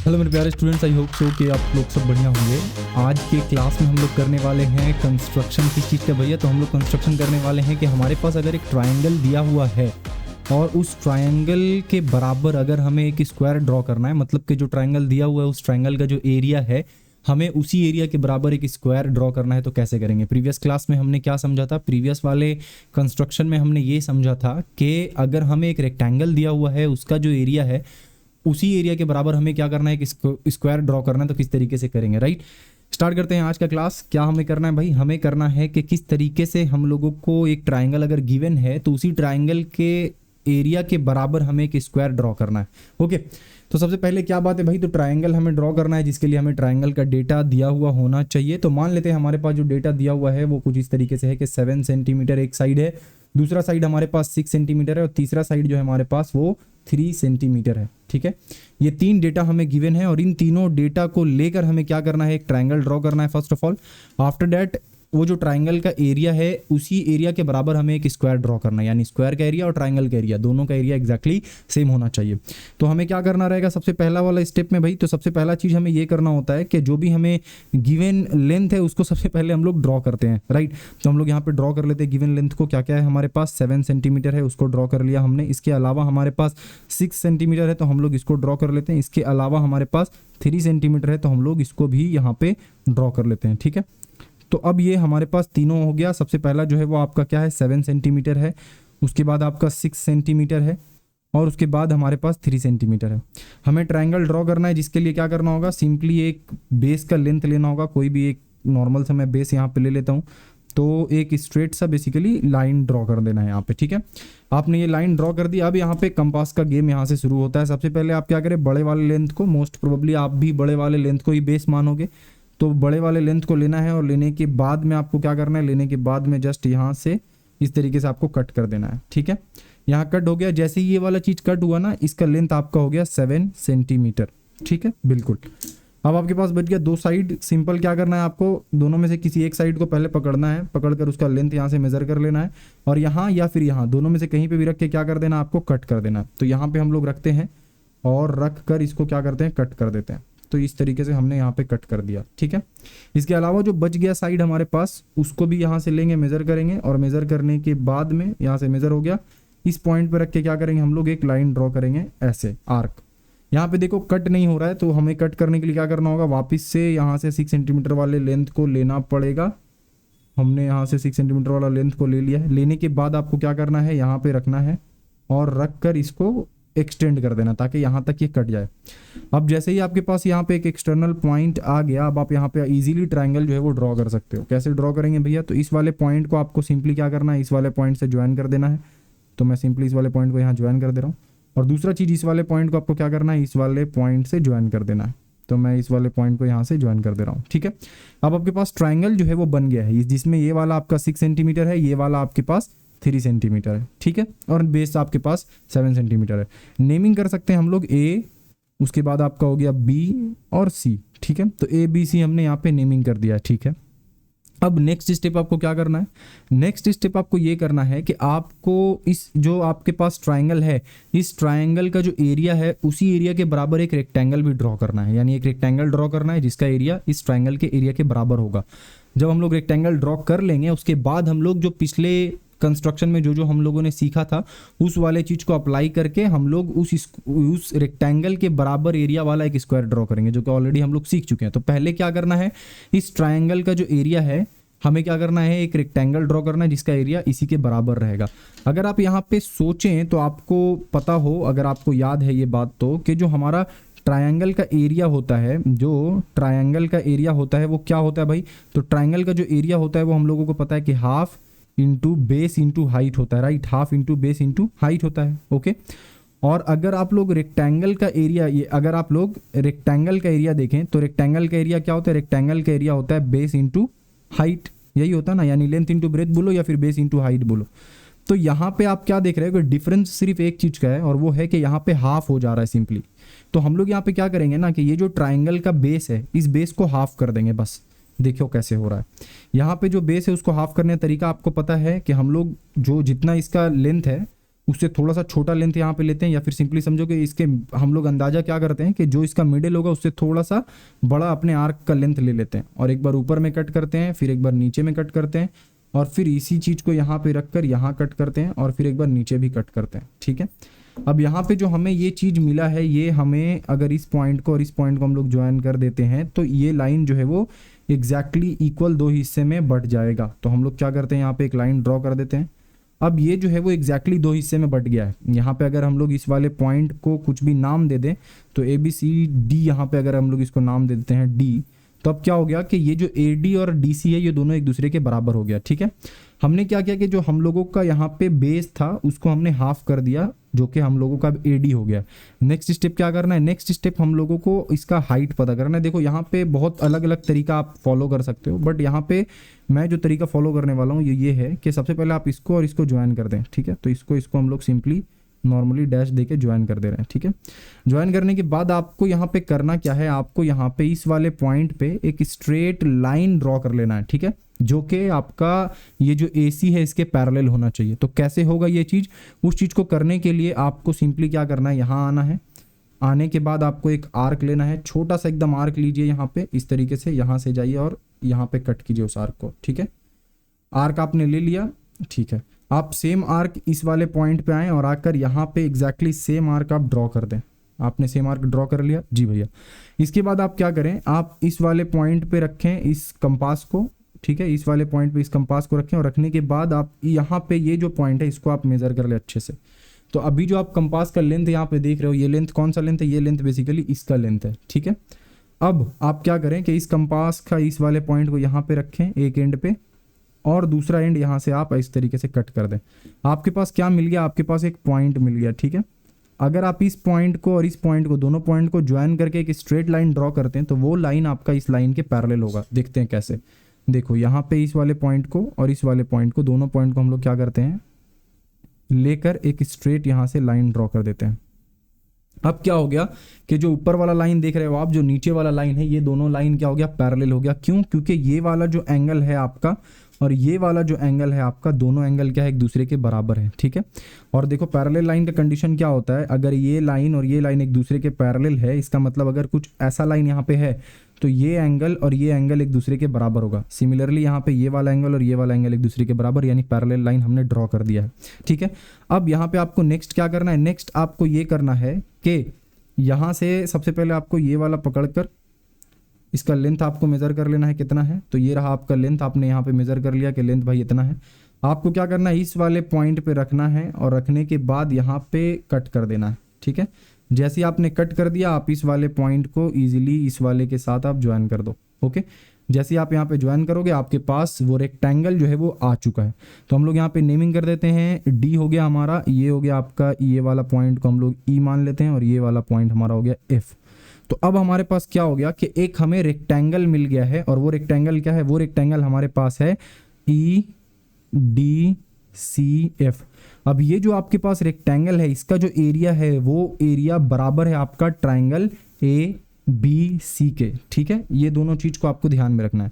Hello मेरे प्यारे students, I hope so कि आप लोग सब बढ़िया होंगे। आज के क्लास में हम लोग करने वाले हैं कंस्ट्रक्शन। किस चीज़ का भैया? तो हम लोग कंस्ट्रक्शन करने वाले हैं कि हमारे पास अगर एक ट्रायंगल दिया हुआ है और उस ट्रायंगल के बराबर अगर हमें एक स्क्वायर ड्रॉ करना है, मतलब कि जो ट्रायंगल दिया हुआ है उस ट्रायंगल का जो एरिया है हमें उसी एरिया के बराबर एक स्क्वायर ड्रॉ करना है, तो कैसे करेंगे? प्रीवियस क्लास में हमने क्या समझा था? प्रीवियस वाले कंस्ट्रक्शन में हमने ये समझा था कि अगर हमें एक रेक्टेंगल दिया हुआ है उसका जो एरिया है उसी एरिया के बराबर हमें क्या करना है, एक स्क्वायर ड्रॉ करना है, तो किस तरीके से करेंगे, राइट? स्टार्ट करते हैं आज का क्लास। क्या हमें करना है भाई? हमें करना है कि किस तरीके से हम लोगों को एक ट्रायंगल अगर गिवन है तो उसी ट्रायंगल के एरिया के बराबर हमें एक स्क्वायर ड्रॉ करना है। ओके, तो सबसे पहले क्या बात है भाई? तो ट्रायंगल हमें ड्रॉ करना है, जिसके लिए हमें ट्रायंगल का डेटा दिया हुआ होना चाहिए। तो मान लेते हैं हमारे पास जो डेटा दिया हुआ है वो कुछ इस तरीके से है कि 7 सेंटीमीटर एक साइड है, दूसरा साइड हमारे पास 6 सेंटीमीटर है और तीसरा साइड जो है हमारे पास वो 3 सेंटीमीटर है। ठीक है, ये 3 डेटा हमें गिवन है और इन तीनों डेटा को लेकर हमें क्या करना है, एक ट्रायंगल ड्रॉ करना है first of all. After that वो जो ट्रायंगल का एरिया है उसी एरिया के बराबर हमें एक स्क्वायर ड्रॉ करना है, यानी स्क्वायर का एरिया और ट्रायंगल का एरिया दोनों का एरिया एग्जैक्टली सेम होना चाहिए। तो हमें क्या करना रहेगा सबसे पहला वाला स्टेप में भाई? तो सबसे पहला चीज़ हमें ये करना होता है कि जो भी हमें गिवन लेंथ है उसको सबसे पहले हम लोग ड्रॉ करते हैं, राइट? तो हम लोग यहाँ पे ड्रॉ कर लेते हैं गिवन लेंथ को। क्या क्या है हमारे पास? 7 सेंटीमीटर है, उसको ड्रॉ कर लिया हमने। इसके अलावा हमारे पास 6 सेंटीमीटर है तो हम लोग इसको ड्रॉ कर लेते हैं। इसके अलावा हमारे पास 3 सेंटीमीटर है तो हम लोग इसको भी यहाँ पे ड्रॉ कर लेते हैं। ठीक है, तो अब ये हमारे पास तीनों हो गया। सबसे पहला जो है वो आपका क्या है, 7 सेंटीमीटर है, उसके बाद आपका 6 सेंटीमीटर है और उसके बाद हमारे पास 3 सेंटीमीटर है। हमें ट्रायंगल ड्रॉ करना है, जिसके लिए क्या करना होगा, सिंपली एक बेस का लेंथ लेना होगा। कोई भी एक नॉर्मल सा मैं बेस यहाँ पे ले लेता हूँ, तो एक स्ट्रेट सा बेसिकली लाइन ड्रॉ कर देना है यहाँ पे। ठीक है, आपने ये लाइन ड्रॉ कर दी। अब यहाँ पे कंपास का गेम यहाँ से शुरू होता है। सबसे पहले आप क्या करें, बड़े वाले लेंथ को, मोस्ट प्रोबेबली आप भी बड़े वाले लेंथ को ही बेस मानोगे, तो बड़े वाले लेंथ को लेना है और लेने के बाद में आपको क्या करना है, लेने के बाद में जस्ट यहाँ से इस तरीके से आपको कट कर देना है। ठीक है, यहाँ कट हो गया। जैसे ही ये वाला चीज़ कट हुआ ना, इसका लेंथ आपका हो गया 7 सेंटीमीटर। ठीक है, बिल्कुल। अब आपके पास बच गया 2 साइड। सिंपल क्या करना है, आपको दोनों में से किसी एक साइड को पहले पकड़ना है, पकड़कर उसका लेंथ यहाँ से मेजर कर लेना है और यहाँ या फिर यहाँ दोनों में से कहीं पे भी रख के क्या कर देना, आपको कट कर देना। तो यहाँ पे हम लोग रखते हैं और रख कर इसको क्या करते हैं, कट कर देते हैं। तो इस तरीके से हमने यहाँ पे कट कर दिया। ठीक है, इसके अलावा जो बच गया साइड हमारे पास उसको भी यहाँ से लेंगे, मेजर करेंगे और मेजर करने के बाद में यहाँ से मेजर हो गया, इस पॉइंट पे रख के क्या करेंगे, हम लोग एक लाइन ड्रॉ करेंगे ऐसे आर्क। यहाँ पे देखो कट नहीं हो रहा है, तो हमें कट करने के लिए क्या करना होगा, वापस से यहाँ से 6 सेंटीमीटर वाले लेंथ को लेना पड़ेगा। हमने यहाँ से 6 सेंटीमीटर वाला लेंथ को ले लिया है। लेने के बाद आपको क्या करना है, यहाँ पे रखना है और रख कर इसको एक्सटेंड कर देना ताकि यहाँ तक ये कट जाए। अब जैसे ही आपके पास यहाँ पे एक एक्सटर्नल पॉइंट आ गया, अब आप यहाँ पे इजीली ट्रायंगल जो है वो ड्रॉ कर सकते हो। कैसे ड्रॉ करेंगे भैया? तो इस वाले पॉइंट को आपको सिंपली क्या करना है, इस वाले पॉइंट से ज्वाइन कर देना है। तो मैं सिंपली इस वाले पॉइंट को यहाँ ज्वाइन कर दे रहा हूँ और दूसरा चीज़ इस वाले पॉइंट को आपको क्या करना है, इस वाले पॉइंट से ज्वाइन कर देना है। तो मैं इस वाले पॉइंट को यहाँ से ज्वाइन कर दे रहा हूँ। ठीक है, अब आपके पास ट्रायंगल जो है वो बन गया है, जिसमें ये वाला आपका 6 सेंटीमीटर है, ये वाला आपके पास 3 सेंटीमीटर है। ठीक है, और बेस आपके पास 7 सेंटीमीटर है। नेमिंग कर सकते हैं हम लोग ए, उसके बाद आपका हो गया बी और सी। ठीक है, तो ए बी सी हमने यहाँ पे नेमिंग कर दिया है। ठीक है, अब नेक्स्ट स्टेप आपको क्या करना है, नेक्स्ट स्टेप आपको ये करना है कि आपको इस जो आपके पास ट्रायंगल है, इस ट्रायंगल का जो एरिया है उसी एरिया के बराबर एक रेक्टेंगल भी ड्रॉ करना है। यानी एक रेक्टेंगल ड्रॉ करना है जिसका एरिया इस ट्रायंगल के एरिया के बराबर होगा। जब हम लोग रेक्टेंगल ड्रॉ कर लेंगे उसके बाद हम लोग जो पिछले कंस्ट्रक्शन में जो हम लोगों ने सीखा था उस वाले चीज़ को अप्लाई करके हम लोग उस रेक्टेंगल के बराबर एरिया वाला एक स्क्वायर ड्रॉ करेंगे, जो कि ऑलरेडी हम लोग सीख चुके हैं। तो पहले क्या करना है, इस ट्रायंगल का जो एरिया है हमें क्या करना है, एक रेक्टेंगल ड्रॉ करना है जिसका एरिया इसी के बराबर रहेगा। अगर आप यहाँ पे सोचें तो आपको पता हो, अगर आपको याद है ये बात, तो कि जो हमारा ट्रायंगल का एरिया होता है, जो ट्रायंगल का एरिया होता है वो क्या होता है भाई? तो ट्रायंगल का जो एरिया होता है वो हम लोगों को पता है कि half into base into height होता है, right? Half into base into height होता है। ओके, और अगर आप लोग रेक्टेंगल का एरिया, ये अगर आप लोग रेक्टेंगल का एरिया देखें तो रेक्टेंगल का एरिया क्या होता है, रेक्टेंगल का एरिया होता है बेस इंटू हाइट, यही होता है ना, यानी लेंथ इंटू ब्रेथ बोलो या फिर बेस इंटू हाइट बोलो। तो यहाँ पे आप क्या देख रहे हो कि डिफरेंस सिर्फ एक चीज़ का है और वो है कि यहाँ पे हाफ हो जा रहा है सिंपली। तो हम लोग यहाँ पे क्या करेंगे ना कि ये जो ट्रायंगल का बेस है इस बेस को हाफ कर देंगे बस। देखो कैसे हो रहा है, यहाँ पे जो बेस है उसको हाफ करने का तरीका आपको पता है कि हम लोग जो जितना इसका लेंथ है उससे थोड़ा सा छोटा लेंथ यहाँ पे लेते हैं, या फिर सिंपली समझो कि इसके हम लोग अंदाजा क्या करते हैं कि जो इसका मिडिल होगा उससे थोड़ा सा बड़ा अपने आर्क का लेंथ ले लेते हैं, और एक बार ऊपर में कट करते हैं, फिर एक बार नीचे में कट करते हैं, और फिर इसी चीज़ को यहाँ पे रखकर यहाँ कट करते हैं, और फिर एक बार नीचे भी कट करते हैं। ठीक है, अब यहाँ पे जो हमें ये चीज़ मिला है, ये हमें अगर इस पॉइंट को और इस पॉइंट को हम लोग ज्वाइन कर देते हैं तो ये लाइन जो है वो एग्जैक्टली इक्वल 2 हिस्से में बट जाएगा। तो हम लोग क्या करते हैं, यहाँ पे एक लाइन ड्रॉ कर देते हैं। अब ये जो है वो एग्जैक्टली 2 हिस्से में बट गया है। यहाँ पे अगर हम लोग इस वाले पॉइंट को कुछ भी नाम दे दें, तो ABCD यहाँ पे अगर हम लोग इसको नाम दे देते हैं D, तो अब क्या हो गया कि ये जो AD और DC है ये दोनों एक दूसरे के बराबर हो गया। ठीक है, हमने क्या किया कि जो हम लोगों का यहाँ पे बेस था उसको हमने हाफ कर दिया, जो कि हम लोगों का अब AD हो गया। नेक्स्ट स्टेप क्या करना है, नेक्स्ट स्टेप हम लोगों को इसका हाइट पता करना है। देखो यहाँ पे बहुत अलग अलग तरीका आप फॉलो कर सकते हो, बट यहाँ पे मैं जो तरीका फॉलो करने वाला हूँ ये है कि सबसे पहले आप इसको और इसको ज्वाइन कर दें। ठीक है, तो इसको हम लोग सिंपली नॉर्मली डैश देके ज्वाइन कर दे रहे हैं। ठीक है, ज्वाइन करने के बाद आपको यहाँ पे करना क्या है, आपको यहाँ पे इस वाले पॉइंट पे एक स्ट्रेट लाइन ड्रॉ कर लेना है। ठीक है, जो कि आपका ये जो AC है इसके पैरेलल होना चाहिए। तो कैसे होगा ये चीज़, उस चीज़ को करने के लिए आपको सिंपली क्या करना है, यहाँ आना है। आने के बाद आपको एक आर्क लेना है, छोटा सा एकदम आर्क लीजिए यहाँ पे, इस तरीके से यहाँ से जाइए और यहाँ पे कट कीजिए उस आर्क को। ठीक है, आर्क आपने ले लिया। ठीक है, आप सेम आर्क इस वाले पॉइंट पे आएँ और आकर यहाँ पे एग्जैक्टली सेम आर्क आप ड्रॉ कर दें। आपने सेम आर्क ड्रॉ कर लिया जी भैया। इसके बाद आप क्या करें, आप इस वाले पॉइंट पे रखें इस कंपास को। ठीक है, इस वाले पॉइंट पे इस कंपास को रखें, और रखने के बाद आप यहाँ पे ये जो पॉइंट है इसको आप मेज़र कर ले अच्छे से। तो अभी जो आप कंपास का लेंथ यहाँ पे देख रहे हो, ये लेंथ कौन सा लेंथ है, ये लेंथ बेसिकली इसका लेंथ है। ठीक है, अब आप क्या करें कि इस कंपास का इस वाले पॉइंट को यहाँ पे रखें एक एंड पे, और दूसरा एंड यहाँ से आप इस तरीके से कट कर दें। आपके पास क्या मिल गया, आपके पास एक पॉइंट मिल गया। ठीक है, अगर आप इस पॉइंट को और इस पॉइंट को, दोनों पॉइंट को ज्वाइन करके एक स्ट्रेट लाइन ड्रॉ करते हैं तो वो लाइन आपका इस लाइन के पैरेलल होगा। देखते हैं कैसे। देखो यहाँ पे इस वाले पॉइंट को और इस वाले पॉइंट को, दोनों पॉइंट को हम लोग क्या करते हैं, लेकर एक स्ट्रेट यहाँ से लाइन ड्रॉ कर देते हैं। अब क्या हो गया कि जो ऊपर वाला लाइन देख रहे हो आप, जो नीचे वाला लाइन है, ये दोनों लाइन क्या हो गया, पैरेलल हो गया। क्यों, क्योंकि ये वाला जो एंगल है आपका और ये वाला जो एंगल है आपका, दोनों एंगल क्या है, एक दूसरे के बराबर है। ठीक है, और देखो पैरेलल लाइन का कंडीशन क्या होता है, अगर ये लाइन और ये लाइन एक दूसरे के पैरेलल है, इसका मतलब अगर कुछ ऐसा लाइन यहाँ पे है तो ये एंगल और ये एंगल एक दूसरे के बराबर होगा। सिमिलरली यहाँ पे ये वाला एंगल और ये वाला एंगल एक दूसरे के बराबर, यानी पैरेलल लाइन हमने ड्रॉ कर दिया है। ठीक है, अब यहाँ पे आपको नेक्स्ट क्या करना है, नेक्स्ट आपको ये करना है कि यहाँ से सबसे पहले आपको ये वाला पकड़कर इसका लेंथ आपको मेज़र कर लेना है कितना है। तो ये रहा आपका लेंथ, आपने यहाँ पे मेज़र कर लिया कि लेंथ भाई इतना है। आपको क्या करना है, इस वाले पॉइंट पे रखना है, और रखने के बाद यहाँ पे कट कर देना है। ठीक है, जैसे ही आपने कट कर दिया, आप इस वाले पॉइंट को इजीली इस वाले के साथ आप ज्वाइन कर दो। ओके, जैसे आप यहाँ पे ज्वाइन करोगे आपके पास वो रेक्टेंगल जो है वो आ चुका है। तो हम लोग यहाँ पे नेमिंग कर देते हैं, D हो गया हमारा, ये हो गया आपका, ये वाला पॉइंट को हम लोग E मान लेते हैं, और ये वाला पॉइंट हमारा हो गया F। तो अब हमारे पास क्या हो गया कि एक हमें रेक्टेंगल मिल गया है, और वो रेक्टेंगल क्या है, वो रेक्टेंगल हमारे पास है EDCF। अब ये जो आपके पास रेक्टेंगल है, इसका जो एरिया है वो एरिया बराबर है आपका ट्राइंगल ABC के। ठीक है, ये दोनों चीज को आपको ध्यान में रखना है।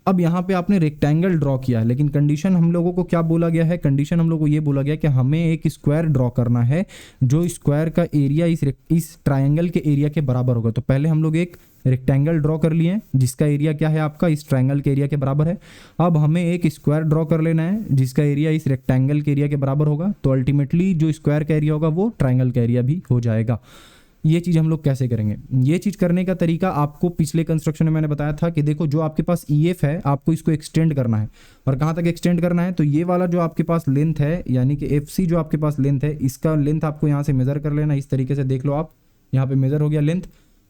अब यहाँ पे आपने रेक्टेंगल ड्रॉ किया है, लेकिन कंडीशन हम लोगों को क्या बोला गया है, कंडीशन हम लोगों को ये बोला गया कि हमें एक स्क्वायर ड्रॉ करना है जो स्क्वायर का एरिया इस ट्रायंगल के एरिया के बराबर होगा। तो पहले हम लोग एक रेक्टेंगल ड्रॉ कर लिए जिसका एरिया क्या है आपका, इस ट्रायंगल के एरिया के बराबर है। अब हमें एक स्क्वायर ड्रॉ कर लेना है जिसका एरिया इस रेक्टेंगल के एरिया के बराबर होगा। तो अल्टीमेटली जो स्क्वायर का एरिया होगा वो ट्रायंगल का एरिया भी हो जाएगा। ये चीज़ हम लोग कैसे करेंगे, ये चीज़ करने का तरीका आपको पिछले कंस्ट्रक्शन में मैंने बताया था कि देखो जो आपके पास EF है आपको इसको एक्सटेंड करना है। और कहाँ तक एक्सटेंड करना है, तो ये वाला जो आपके पास लेंथ है यानी कि FC जो आपके पास लेंथ है, इसका लेंथ आपको यहाँ से मेज़र कर लेना है। इस तरीके से देख लो आप, यहाँ पे मेज़र हो गया लेंथ।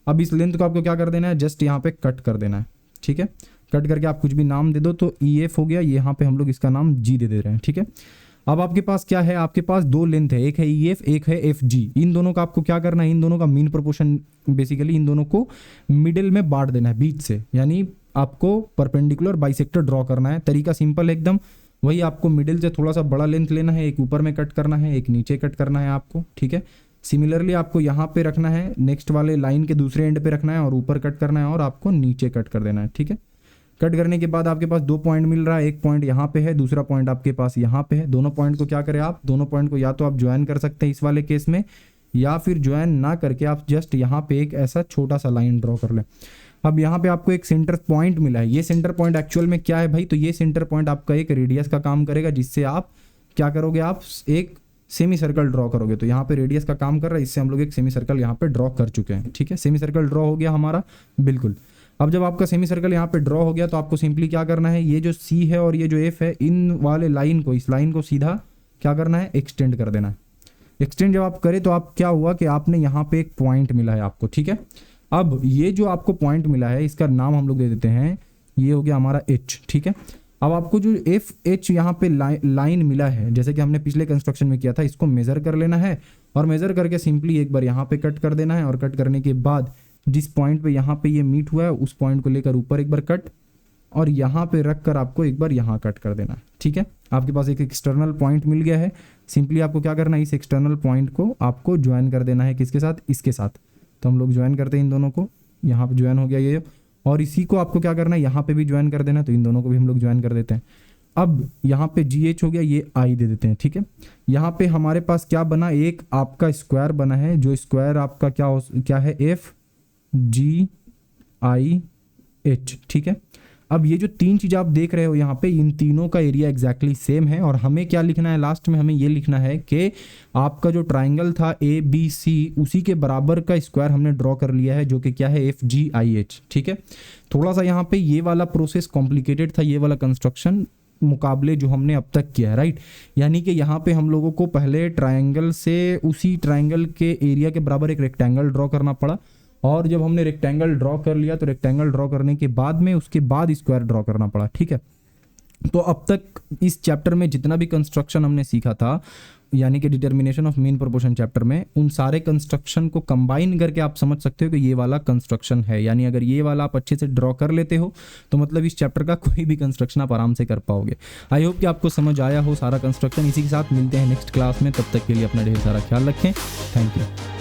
अब इस लेंथ को आपको क्या कर देना है, जस्ट यहाँ पे कट कर देना है। ठीक है, कट करके आप कुछ भी नाम दे दो, तो EF हो गया, यहाँ पे हम लोग इसका नाम G दे रहे हैं। ठीक है, अब आपके पास क्या है, आपके पास दो लेंथ है, एक है EF एक है FG। इन दोनों का आपको क्या करना है, इन दोनों का मीन प्रोपोर्शन बेसिकली इन दोनों को मिडिल में बांट देना है बीच से, यानी आपको परपेंडिकुलर बाइसेक्टर ड्रॉ करना है। तरीका सिंपल है एकदम, वही आपको मिडिल से थोड़ा सा बड़ा लेंथ लेना है, एक ऊपर में कट करना है, एक नीचे कट करना है आपको। ठीक है, सिमिलरली आपको यहाँ पे रखना है, नेक्स्ट वाले लाइन के दूसरे एंड पे रखना है और ऊपर कट करना है और आपको नीचे कट कर देना है। ठीक है, कट करने के बाद आपके पास 2 पॉइंट मिल रहा है, एक पॉइंट यहाँ पे है, दूसरा पॉइंट आपके पास यहाँ पे है। दोनों पॉइंट को क्या करें आप, दोनों पॉइंट को या तो आप ज्वाइन कर सकते हैं इस वाले केस में, या फिर ज्वाइन ना करके आप जस्ट यहाँ पे एक ऐसा छोटा सा लाइन ड्रॉ कर लें। अब यहाँ पे आपको एक सेंटर पॉइंट मिला है, ये सेंटर पॉइंट एक्चुअल में क्या है भाई, तो ये सेंटर पॉइंट आपका एक रेडियस का काम करेगा, जिससे आप क्या करोगे, आप एक सेमी सर्कल ड्रॉ करोगे। तो यहाँ पे रेडियस का काम कर रहा है, इससे हम लोग एक सेमी सर्कल यहाँ पे ड्रॉ कर चुके हैं। ठीक है, सेमी सर्कल ड्रॉ हो गया हमारा, बिल्कुल। अब जब आपका सेमी सर्कल यहाँ पे ड्रॉ हो गया तो आपको सिंपली क्या करना है, ये जो सी है और ये जो एफ है, इन वाले लाइन को, इस लाइन को सीधा क्या करना है, एक्सटेंड कर देना है। एक्सटेंड जब आप करें तो आप क्या हुआ कि आपने यहाँ पे एक पॉइंट मिला है आपको। ठीक है, अब ये जो आपको पॉइंट मिला है इसका नाम हम लोग दे देते हैं, ये हो गया हमारा एच। ठीक है, अब आपको जो एफ एच यहाँ पे लाइन मिला है, जैसे कि हमने पिछले कंस्ट्रक्शन में किया था, इसको मेजर कर लेना है और मेजर करके सिंपली एक बार यहाँ पे कट कर देना है। और कट करने के बाद जिस पॉइंट पे यहाँ पे ये मीट हुआ है उस पॉइंट को लेकर ऊपर एक बार कट, और यहाँ पे रख कर आपको एक बार यहाँ कट कर देना है। ठीक है, आपके पास एक एक्सटर्नल पॉइंट मिल गया है। सिंपली आपको क्या करना है, इस एक्सटर्नल पॉइंट को आपको ज्वाइन कर देना है, किसके साथ, इसके साथ। तो हम लोग ज्वाइन करते हैं इन दोनों को, यहाँ पे ज्वाइन हो गया ये, और इसी को आपको क्या करना है, यहाँ पे भी ज्वाइन कर देना है। तो इन दोनों को भी हम लोग ज्वाइन कर देते हैं। अब यहाँ पे GH हो गया, ये I दे देते हैं। ठीक है, यहाँ पे हमारे पास क्या बना, एक आपका स्क्वायर बना है, जो स्क्वायर आपका क्या है, FGIH। ठीक है, अब ये जो तीन चीज़ आप देख रहे हो यहाँ पे, इन तीनों का एरिया एग्जैक्टली सेम है। और हमें क्या लिखना है, लास्ट में हमें ये लिखना है कि आपका जो ट्राइंगल था ABC, उसी के बराबर का स्क्वायर हमने ड्रॉ कर लिया है, जो कि क्या है, FGIH। ठीक है, थोड़ा सा यहाँ पे ये वाला प्रोसेस कॉम्प्लिकेटेड था, ये वाला कंस्ट्रक्शन मुकाबले जो हमने अब तक किया है, राइट। यानी कि यहाँ पे हम लोगों को पहले ट्राइंगल से उसी ट्राइंगल के एरिया के बराबर एक रेक्टेंगल ड्रॉ करना पड़ा, और जब हमने रेक्टेंगल ड्रॉ कर लिया तो रेक्टेंगल ड्रॉ करने के बाद में उसके बाद स्क्वायर ड्रॉ करना पड़ा। ठीक है, तो अब तक इस चैप्टर में जितना भी कंस्ट्रक्शन हमने सीखा था, यानी कि determination of mean proportion chapter में, उन सारे कंस्ट्रक्शन को कंबाइन करके आप समझ सकते हो कि ये वाला कंस्ट्रक्शन है। यानी अगर ये वाला आप अच्छे से ड्रॉ कर लेते हो तो मतलब इस चैप्टर का कोई भी कंस्ट्रक्शन आप आराम से कर पाओगे। आई होप कि आपको समझ आया हो सारा कंस्ट्रक्शन। इसी के साथ मिलते हैं नेक्स्ट क्लास में, तब तक के लिए अपना ढेर सारा ख्याल रखें। Thank you.